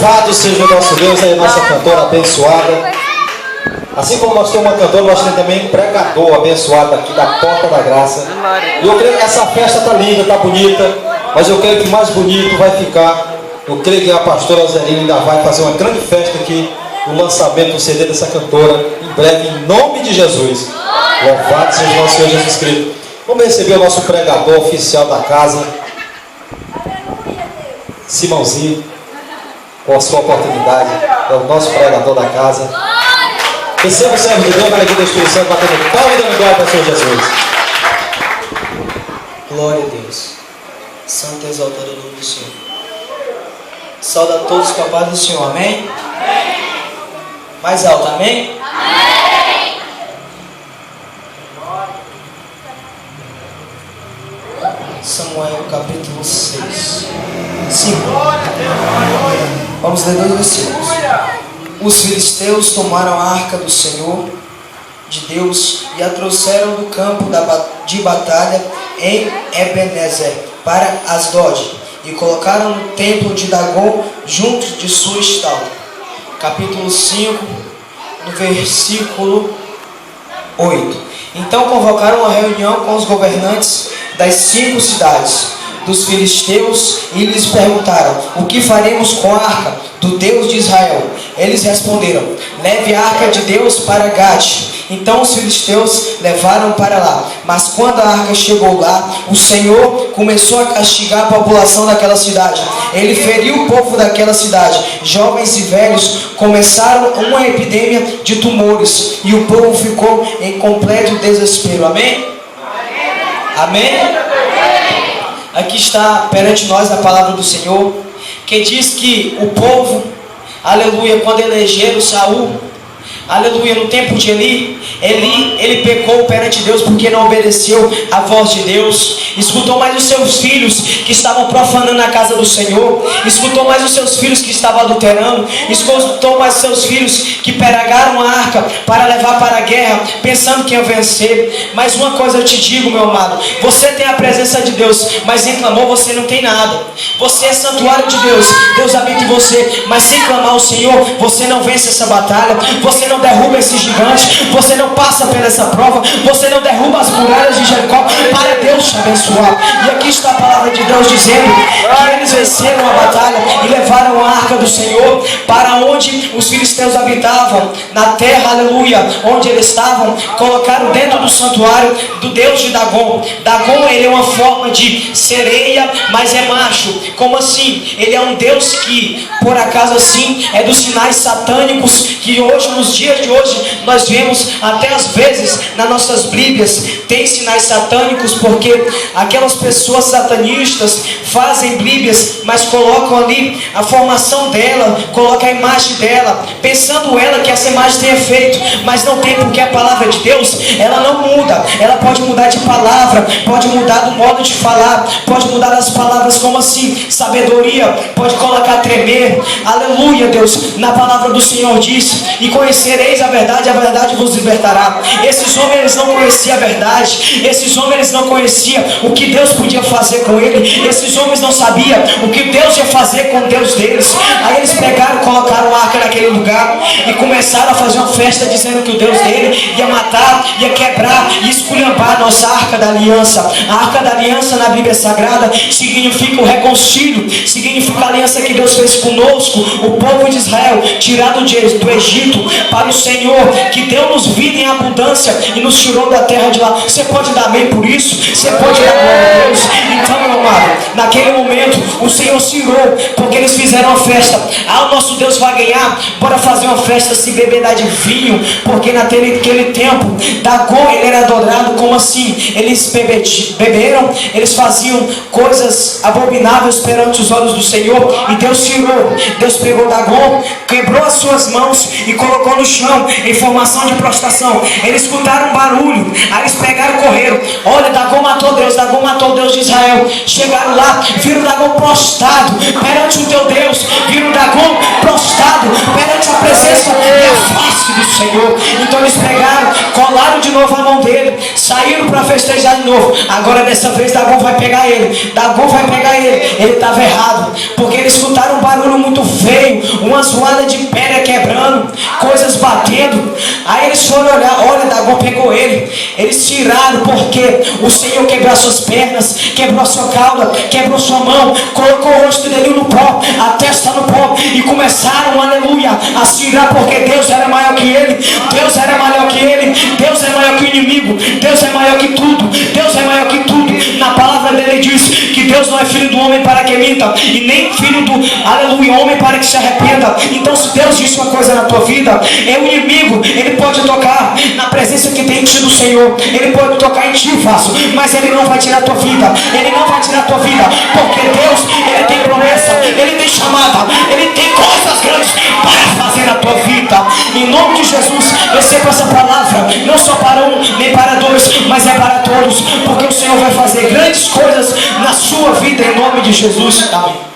Louvado seja o nosso Deus, aí a nossa cantora abençoada. Assim como nós temos uma cantora, nós temos também um pregador abençoado aqui da Porta da Graça. E eu creio que essa festa está linda, está bonita, mas eu creio que mais bonito vai ficar. Eu creio que a pastora Zerina ainda vai fazer uma grande festa aqui, o lançamento do CD dessa cantora, em breve, em nome de Jesus. Louvado seja o nosso Senhor Jesus Cristo. Vamos receber o nosso pregador oficial da casa, Simãozinho, com a sua oportunidade. É o nosso pregador da casa. Receba o servo de Deus, na alegria do Espírito Santo, batendo palma e dando glória para o Senhor Jesus. Glória a Deus. Santo e exaltado o nome do Senhor. Saúde a todos com a paz do Senhor, amém? Amém. Mais alto, amém? Amém. Samuel capítulo 6. 5. Vamos ler 2 versículos. Os filisteus tomaram a arca do Senhor de Deus e a trouxeram do campo de batalha em Ebenezer para Asdod e colocaram no templo de Dagon junto de sua estátua. Capítulo 5, no versículo 8. Então convocaram uma reunião com os governantes das 5 cidades dos filisteus e lhes perguntaram: o que faremos com a arca do Deus de Israel? Eles responderam: leve a arca de Deus para Gate. Então os filisteus levaram para lá. Mas quando a arca chegou lá, o Senhor começou a castigar a população daquela cidade. Ele feriu o povo daquela cidade. Jovens e velhos começaram uma epidemia de tumores e o povo ficou em completo desespero. Amém? Amém? Aqui está perante nós a palavra do Senhor, que diz que o povo, aleluia, quando elegeram Saul, aleluia, no tempo de Eli, ele pecou perante Deus porque não obedeceu a voz de Deus. Escutou mais os seus filhos que estavam profanando a casa do Senhor. Escutou mais os seus filhos que estavam adulterando. Escutou mais os seus filhos que pegaram a arca para levar para a guerra, pensando que iam vencer. Mas uma coisa eu te digo, meu amado: você tem a presença de Deus, mas em clamor você não tem nada. Você é santuário de Deus, Deus habita em você, mas sem clamar ao Senhor, você não vence essa batalha. Você não derruba esse gigante, você não passa por essa prova, você não derruba as muralhas de Jericó, para Deus te abençoar. E aqui está a palavra de Deus dizendo que eles venceram a batalha e levaram a arca do Senhor para onde os filisteus habitavam, na terra, aleluia, onde eles estavam. Colocaram dentro do santuário do Deus de Dagon. Dagon, ele é uma forma de sereia, mas é macho. Como assim? Ele é um Deus que, por acaso assim, é dos sinais satânicos que hoje, nos dias de hoje, nós vemos até às vezes nas nossas Bíblias. Tem sinais satânicos porque aquelas pessoas satanistas fazem Bíblias, mas colocam ali a formação dela, colocam a imagem dela, pensando ela que essa imagem tem efeito, mas não tem, porque a palavra de Deus, ela não muda. Ela pode mudar de palavra, pode mudar do modo de falar, pode mudar as palavras, como assim, sabedoria, pode colocar tremer. Aleluia, Deus, na palavra do Senhor diz: e conhecereis a verdade vos libertará. Esses homens, eles não conheciam a verdade. Esses homens, eles não conheciam o que Deus podia fazer com ele. Esses homens não sabiam o que Deus ia fazer com o Deus deles. Aí eles pegaram, colocaram a arca naquele lugar e começaram a fazer uma festa, dizendo que o Deus dele ia matar, ia quebrar e esculhambar a nossa arca da aliança. A arca da aliança na Bíblia Sagrada significa o reconcílio, significa a aliança que Deus fez conosco, o povo de Israel, tirado do Egito para o Senhor, que deu-nos vida em abundância e nos tirou da terra de lá. Você pode dar amém por isso? Você pode dar glória a Deus? Então, meu amado, naquele momento o Senhor se irou, porque eles fizeram uma festa. Ah, o nosso Deus vai ganhar, bora fazer uma festa, se beber de vinho, porque naquele tempo Dagon, ele era adorado. Como assim? Eles beberam, eles faziam coisas abomináveis perante os olhos do Senhor, e Deus se irou. Deus pegou Dagon, quebrou as suas mãos e colocou no chão em formação de prostração. Eles escutaram um barulho, aí eles pegaram e correram. Olha, Dagon matou o Deus de Israel. Chegaram lá, viram Dagon prostrado perante o teu Deus, viram Dagon prostrado perante a presença e a face do Senhor. Então eles pegaram, colaram de novo a mão dele, saíram para festejar de novo. Agora dessa vez Dagon vai pegar ele. Dagon vai pegar ele. Ele estava errado, porque eles escutaram um barulho muito feio, uma zoada de pedra quebrando, coisas batendo. Aí eles foram olhar, olha, Dagon pegou ele. Eles tiraram, porque o Senhor quebrou as suas pernas, quebrou a sua cauda, quebrou sua mão, colocou o rosto dele no pó, a testa no pó, e começaram, aleluia, a tirar, porque Deus era maior que ele. Deus era maior que ele. Deus é maior que o inimigo. Deus é maior que tudo. Deus é maior que tudo. Na palavra dele diz que Deus não é filho do homem para que minta, e nem filho do, aleluia, homem para que se arrependa. Então se Deus disse uma coisa na tua vida, é o inimigo, ele pode tocar na presença que tem em ti do Senhor, ele pode tocar em ti, faço, mas ele não vai tirar a tua vida. Ele não vai tirar a tua vida, porque Deus, ele tem promessa, ele tem chamada, ele tem coisas grandes para fazer na tua vida. Em nome de Jesus, receba essa palavra, não só para um, nem para dois, mas é para todos, porque o Senhor vai fazer grandes coisas na sua vida, em nome de Jesus. Amém.